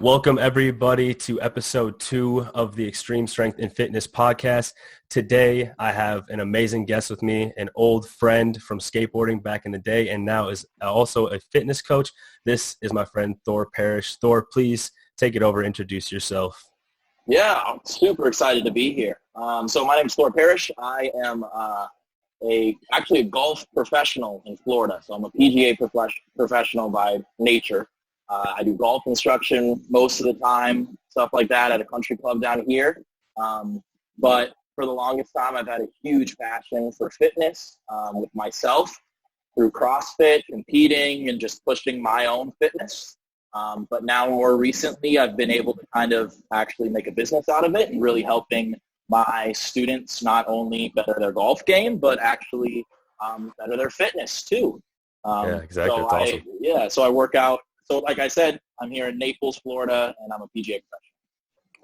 Welcome, everybody, to episode 2 of the Xtreme Strength and Fitness podcast. Today, I have an amazing guest with me, an old friend from skateboarding back in the day, and now is also a fitness coach. This is my friend, Thor Parrish. Thor, please take it over, introduce yourself. Yeah, I'm super excited to be here. So my name is Thor Parrish. I am actually a golf professional in Florida. So I'm a PGA professional by nature. I do golf instruction most of the time, stuff like that at a country club down here. But for the longest time, I've had a huge passion for fitness with myself through CrossFit, competing, and just pushing my own fitness. But now more recently, I've been able to kind of actually make a business out of it and really helping my students not only better their golf game, but actually better their fitness too. Yeah, exactly. So That's awesome. So I work out. So like I said, I'm here in Naples, Florida, and I'm a PGA professional.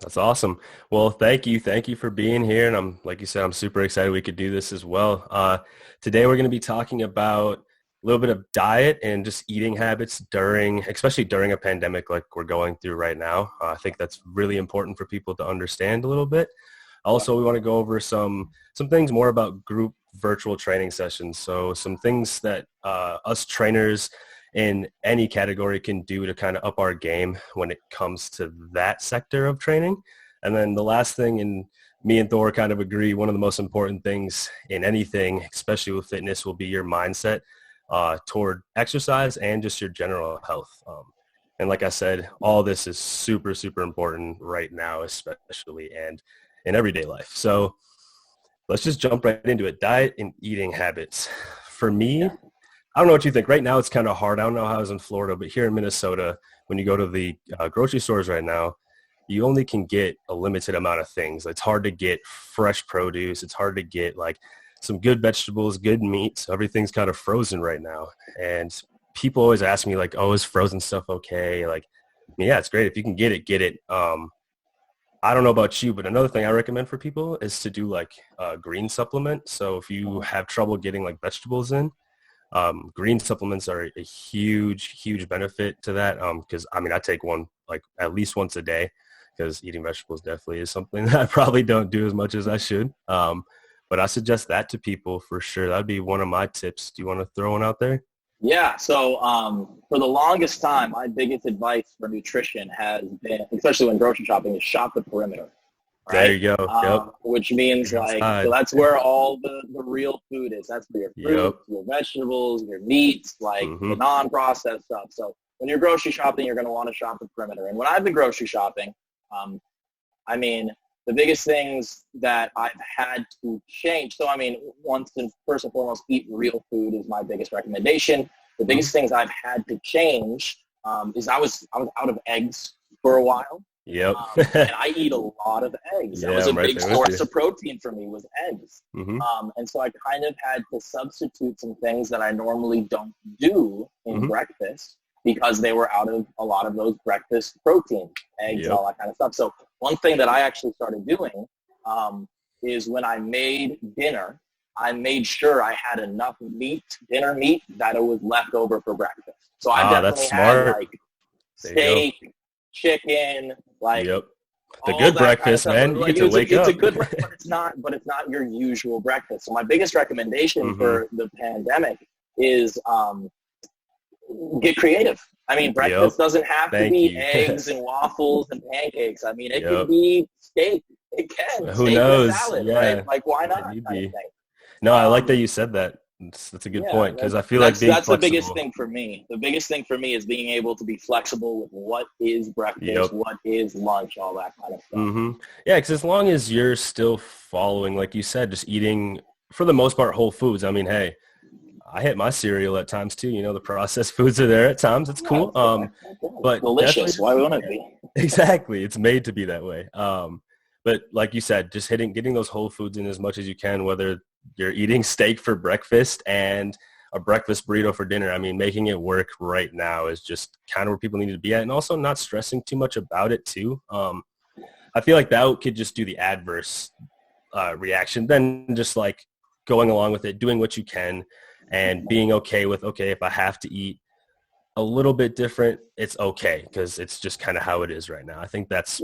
That's awesome. Well, thank you. Thank you for being here. And like you said, I'm super excited we could do this as well. Today, we're going to be talking about a little bit of diet and just eating habits especially during a pandemic like we're going through right now. I think that's really important for people to understand a little bit. Also, we want to go over some things more about group virtual training sessions. So some things that us trainers in any category can do to kind of up our game when it comes to that sector of training. And then the last thing, and me and Thor kind of agree, one of the most important things in anything, especially with fitness, will be your mindset toward exercise and just your general health. And like I said, all this is super, super important right now, especially and in everyday life. So let's just jump right into it. Diet and eating habits. For me, I don't know what you think. Right now, it's kind of hard. I don't know how it's in Florida, but here in Minnesota, when you go to the grocery stores right now, you only can get a limited amount of things. It's hard to get fresh produce. It's hard to get like some good vegetables, good meats. Everything's kind of frozen right now. And people always ask me like, oh, is frozen stuff okay? Like, yeah, it's great. If you can get it, get it. I don't know about you, but another thing I recommend for people is to do like a green supplement. So if you have trouble getting like vegetables in, green supplements are a huge benefit to that. Cause I take one like at least once a day because eating vegetables definitely is something that I probably don't do as much as I should. But I suggest that to people for sure. That'd be one of my tips. Do you want to throw one out there? Yeah. So, for the longest time, my biggest advice for nutrition has been, especially when grocery shopping, is shop the perimeter. Right? There you go. Yep. Which means so that's where all the real food is. That's where your fruits, your vegetables, your meats, the non-processed stuff. So when you're grocery shopping, you're going to want to shop the perimeter. And when I've been grocery shopping, the biggest things that I've had to change. So, first and foremost, eat real food is my biggest recommendation. The biggest things I've had to change is I was out of eggs for a while. Yep. And I eat a lot of eggs. That was a big source of protein for me was eggs. And so I kind of had to substitute some things that I normally don't do in breakfast because they were out of a lot of those breakfast protein, eggs, and all that kind of stuff. So one thing that I actually started doing is when I made dinner, I made sure I had enough dinner meat, that it was left over for breakfast. So I definitely had like steak, chicken, the good breakfast, man. You get to wake up. It's a good breakfast, but it's not your usual breakfast. So my biggest recommendation for the pandemic is get creative. Breakfast doesn't have to be eggs and waffles and pancakes. It can be steak. It can. Who steak knows? And salad, right? Like, why not? Kind of thing. No, I like that you said that. That's a good point because I feel like being that's flexible. The biggest thing for me. The biggest thing for me is being able to be flexible with what is breakfast, what is lunch, all that kind of stuff. Yeah, because as long as you're still following, like you said, just eating for the most part whole foods. Hey, I hit my cereal at times too. The processed foods are there at times. It's cool. But delicious. Why wouldn't it be? Exactly. It's made to be that way. But like you said, just getting those whole foods in as much as you can, whether you're eating steak for breakfast and a breakfast burrito for dinner. Making it work right now is just kind of where people need to be at, and also not stressing too much about it too. I feel like that could just do the adverse reaction, then just like going along with it, doing what you can, and being okay with, if I have to eat a little bit different, it's okay because it's just kind of how it is right now. I think that's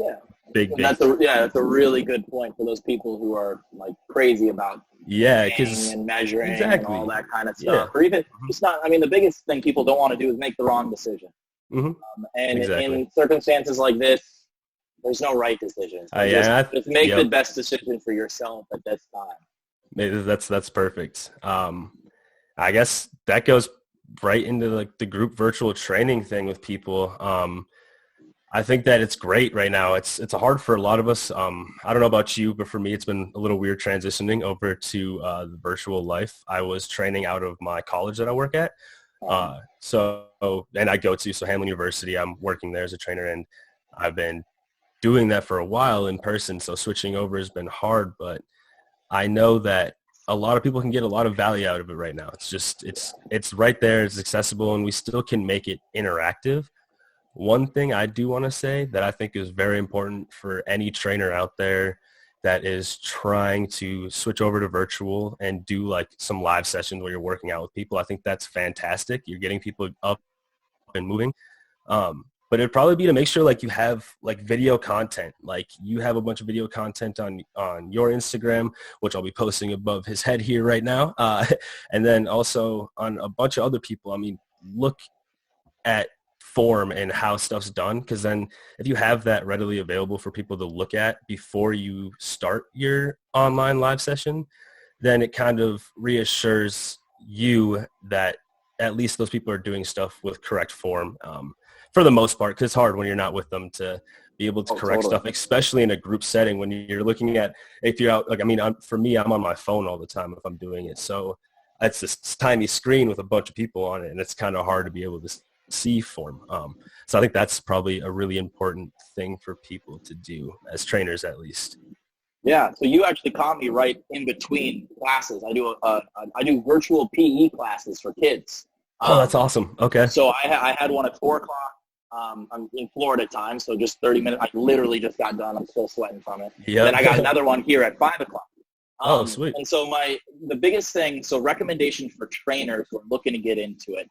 big. That's a really good point for those people who are like crazy about because and measuring and all that kind of stuff. Yeah. Or even just not. I mean, the biggest thing people don't want to do is make the wrong decision. And in circumstances like this, there's no right decision. Just make the best decision for yourself at this time. Maybe that's perfect. I guess that goes right into like the group virtual training thing with people. I think that it's great right now. It's hard for a lot of us. I don't know about you, but for me, it's been a little weird transitioning over to the virtual life. I was training out of my college that I work at. And I go to, so Hamlin University, I'm working there as a trainer, and I've been doing that for a while in person. So switching over has been hard, but I know that a lot of people can get a lot of value out of it right now. It's just, it's right there. It's accessible, and we still can make it interactive. One thing I do want to say that I think is very important for any trainer out there that is trying to switch over to virtual and do like some live sessions where you're working out with people. I think that's fantastic. You're getting people up and moving. But it'd probably be to make sure like you have like video content, like you have a bunch of video content on your Instagram, which I'll be posting above his head here right now. And then also on a bunch of other people. I mean, look at form and how stuff's done, because then if you have that readily available for people to look at before you start your online live session, then it kind of reassures you that at least those people are doing stuff with correct form for the most part, because it's hard when you're not with them to be able to correct stuff, especially in a group setting when you're looking at, if you're out, like, I mean, for me, I'm on my phone all the time if I'm doing it. So it's this tiny screen with a bunch of people on it, and it's kind of hard to be able to see form. So I think that's probably a really important thing for people to do as trainers, at least. Yeah. So you actually caught me right in between classes. I do virtual PE classes for kids. Oh, that's awesome. Okay. So I had one at 4:00. I'm in Florida time, so just 30 minutes. I literally just got done. I'm still sweating from it. Yeah. Then I got another one here at 5:00. Oh, sweet. And so the biggest thing, so recommendation for trainers who are looking to get into it,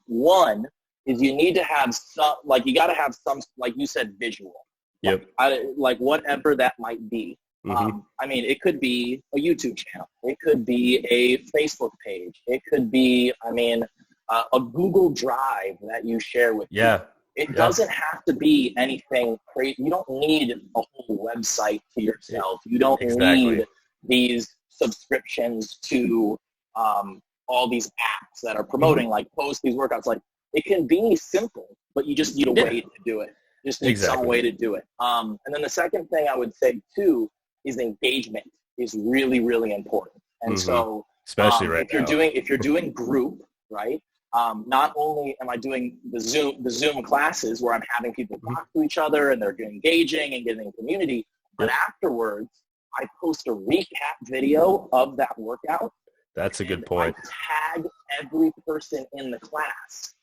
one is you need to have some, like you got to have some, like you said, visual. Yep. Like whatever that might be. I mean, it could be a YouTube channel. It could be a Facebook page. It could be, I mean, a Google Drive that you share with people. It doesn't have to be anything crazy. You don't need a whole website to yourself. You don't need these subscriptions to all these apps that are promoting, like post these workouts. Like, it can be simple, but you just need a way to do it. Just need some way to do it. And then the second thing I would say too is engagement is really, really important. And so, especially right now, if you're doing group, right? Not only am I doing the Zoom classes where I'm having people talk to each other and they're engaging and getting community, but afterwards I post a recap video of that workout. That's a good point. I tag every person in the class.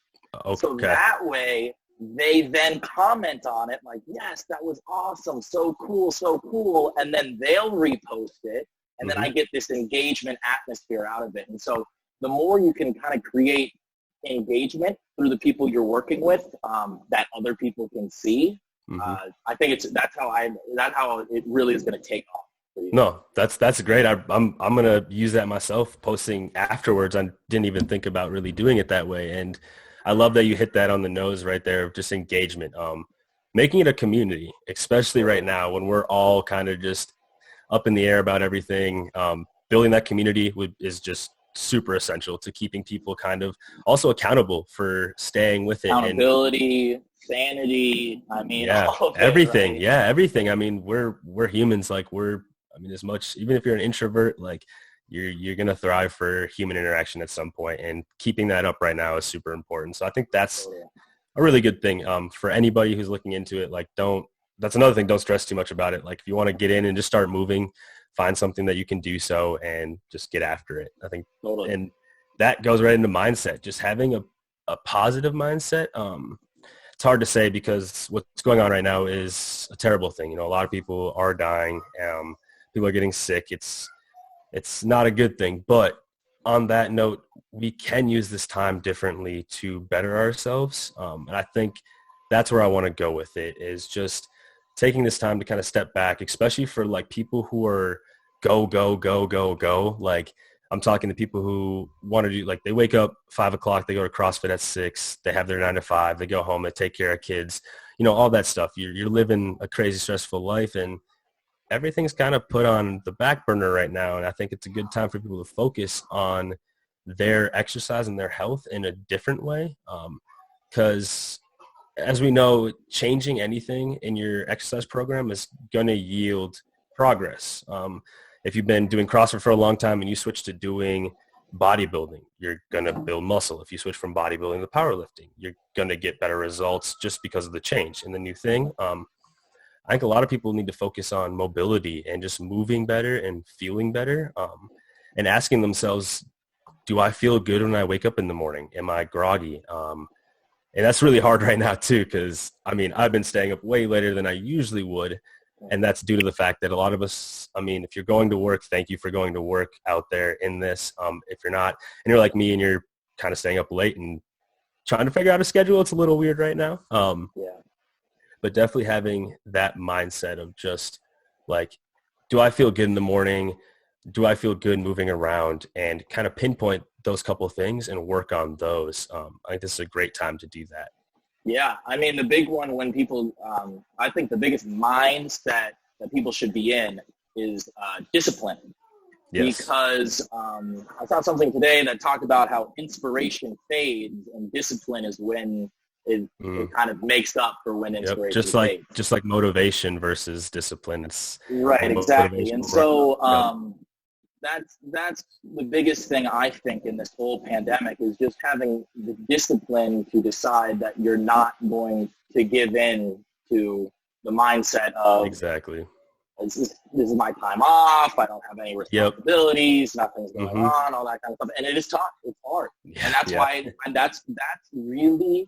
Okay. So that way they then comment on it like, yes, that was awesome. So cool. And then they'll repost it. And then I get this engagement atmosphere out of it. And so the more you can kind of create engagement through the people you're working with that other people can see, I think that's how it really is going to take off. No, that's great. I'm going to use that myself, posting afterwards. I didn't even think about really doing it that way. And I love that you hit that on the nose right there, just engagement. Making it a community, especially right now when we're all kind of just up in the air about everything. Building that community is just super essential to keeping people kind of also accountable for staying with it. Accountability, sanity, I mean, all of it, everything. Right? Yeah, everything. I mean, we're humans. Like as much, even if you're an introvert, like you're going to thrive for human interaction at some point, and keeping that up right now is super important. So I think that's a really good thing for anybody who's looking into it. Like, that's another thing. Don't stress too much about it. Like, if you want to get in and just start moving, find something that you can do so and just get after it. I think, and that goes right into mindset, just having a positive mindset. It's hard to say because what's going on right now is a terrible thing. You know, a lot of people are dying. People are getting sick. It's not a good thing, but on that note, we can use this time differently to better ourselves. And I think that's where I want to go with it, is just taking this time to kind of step back, especially for like people who are go, go, go, go, go. Like I'm talking to people who want to do, like they wake up 5 o'clock, they go to CrossFit at 6, they have their 9 to 5, they go home, they take care of kids, you know, all that stuff. You're living a crazy stressful life, and everything's kind of put on the back burner right now. And I think it's a good time for people to focus on their exercise and their health in a different way. Because as we know, changing anything in your exercise program is going to yield progress. If you've been doing CrossFit for a long time and you switch to doing bodybuilding, you're going to build muscle. If you switch from bodybuilding to powerlifting, you're going to get better results just because of the change and the new thing. I think a lot of people need to focus on mobility and just moving better and feeling better, and asking themselves, do I feel good when I wake up in the morning? Am I groggy? And that's really hard right now too, because I mean, I've been staying up way later than I usually would. And that's due to the fact that a lot of us, I mean, if you're going to work, thank you for going to work out there in this. If you're not, and you're like me and you're kind of staying up late and trying to figure out a schedule, it's a little weird right now. But definitely having that mindset of just like, do I feel good in the morning? Do I feel good moving around? And kind of pinpoint those couple of things and work on those. I think this is a great time to do that. Yeah, I mean, the big one when people, I think the biggest mindset that people should be in is discipline. Yes. Because I saw something today that talked about how inspiration fades and discipline is when it kind of makes up for when inspiration fades. Just like motivation versus discipline. It's right, exactly. And so that's the biggest thing I think in this whole pandemic is just having the discipline to decide that you're not going to give in to the mindset of exactly. This is my time off. I don't have any responsibilities. Nothing's going on. All that kind of stuff. And it is tough. It's hard. And that's why. And that's really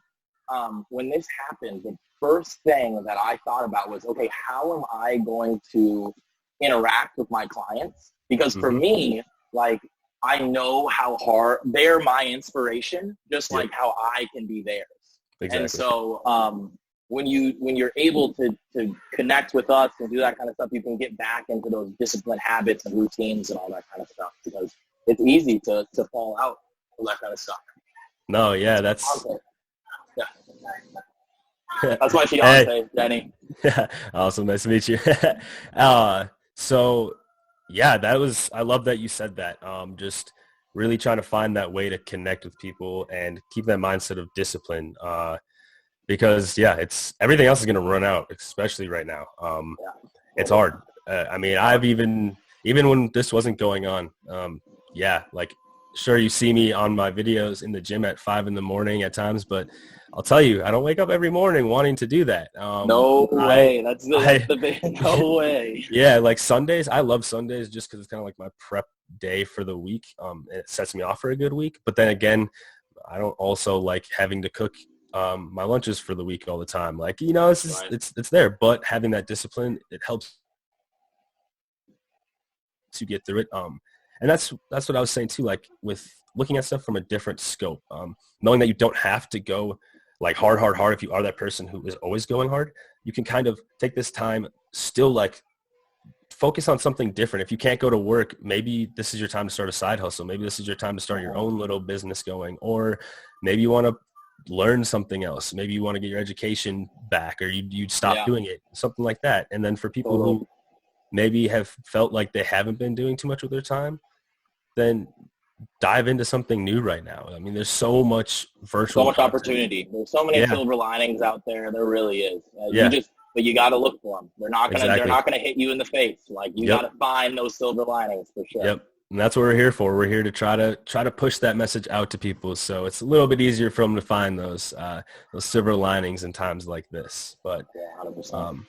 when this happened. The first thing that I thought about was, okay, how am I going to interact with my clients? Because for me, like, I know how hard they're my inspiration, just like how I can be theirs. Exactly. And so when you're able to connect with us and do that kind of stuff, you can get back into those disciplined habits and routines and all that kind of stuff, because it's easy to fall out of that kind of stuff. No, yeah, that's that's my fiance, Jenny. Awesome, nice to meet you. So yeah, I love that you said that. Just really trying to find that way to connect with people and keep that mindset of discipline. Because it's everything else is going to run out, especially right now. It's hard. I mean, I've even when this wasn't going on, like sure, you see me on my videos in the gym at 5 a.m. at times, but I'll tell you, I don't wake up every morning wanting to do that. No way. That's the big no way. Yeah, like Sundays. I love Sundays just because it's kind of like my prep day for the week. It sets me off for a good week. But then again, I don't also like having to cook my lunches for the week all the time. Like, you know, it's there. But having that discipline, it helps to get through it. And that's what I was saying too, like with looking at stuff from a different scope, knowing that you don't have to go like hard. If you are that person who is always going hard, you can kind of take this time, still like focus on something different. If you can't go to work, maybe this is your time to start a side hustle. Maybe this is your time to start your own little business going, or maybe you want to learn something else. Maybe you want to get your education back, or you stop doing it, something like that. And then for people who maybe have felt like they haven't been doing too much with their time, then dive into something new right now. I mean, there's so much virtual content. Opportunity. There's so many silver linings out there. There really is. But you got to look for them. They're not gonna hit you in the face. Like you got to find those silver linings for sure. Yep. And that's what we're here for. We're here to try to push that message out to people, so it's a little bit easier for them to find those silver linings in times like this. But 100%.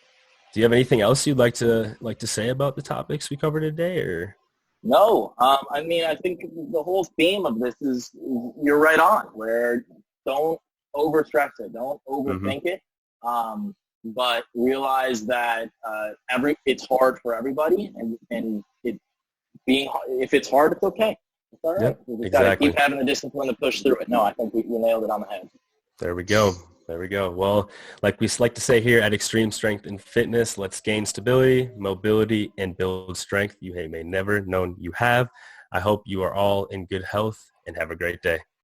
Do you have anything else you'd like to say about the topics we covered today, or? No, I mean, I think the whole theme of this is you're right on, where don't overstress it, don't overthink it, but realize that it's hard for everybody, and if it's hard, it's okay. It's all right. Yep, We just got to exactly. keep having the discipline to push through it. No, I think we nailed it on the head. There we go. There we go. Well, like we like to say here at Xtreme Strength and Fitness, let's gain stability, mobility, and build strength you may never known you have. I hope you are all in good health and have a great day.